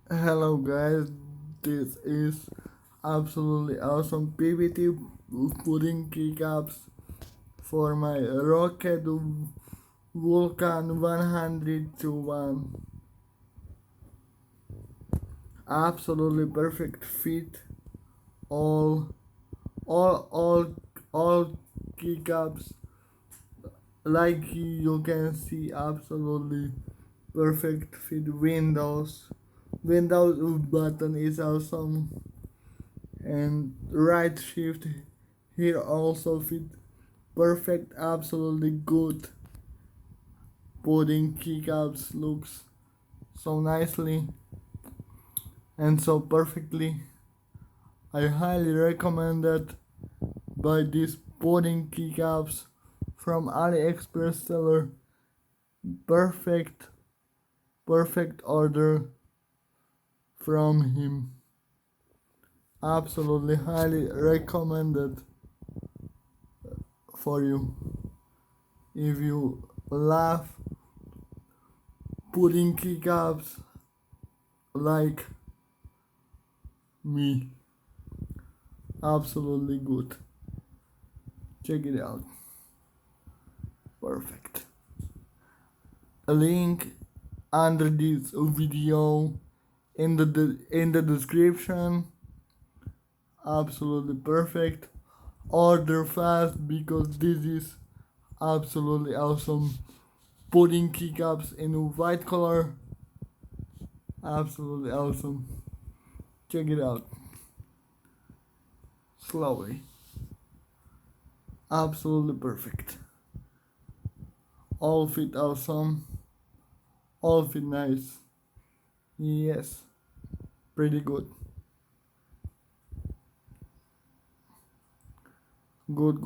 Hello guys, this is absolutely awesome PBT pudding keycaps for my Roccat Vulcan 100 to 1. Absolutely perfect fit. All all all all keycaps, like you can see, absolutely perfect fit. Windows button is awesome, and right shift here also fit perfect. Absolutely good. Pudding keycaps looks so nicely and so perfectly. I highly recommend that. Buy these pudding keycaps from AliExpress seller. Perfect perfect order from him. Absolutely highly recommended for you. If you love pudding keycaps like me, absolutely good. Check it out. Perfect. A link under this video in the description. Absolutely perfect. Order fast because this is absolutely awesome. Pudding keycaps in white color. Absolutely awesome. Check it out. Slowly. Absolutely perfect. All fit awesome. All fit nice. Yes. Pretty good. Good.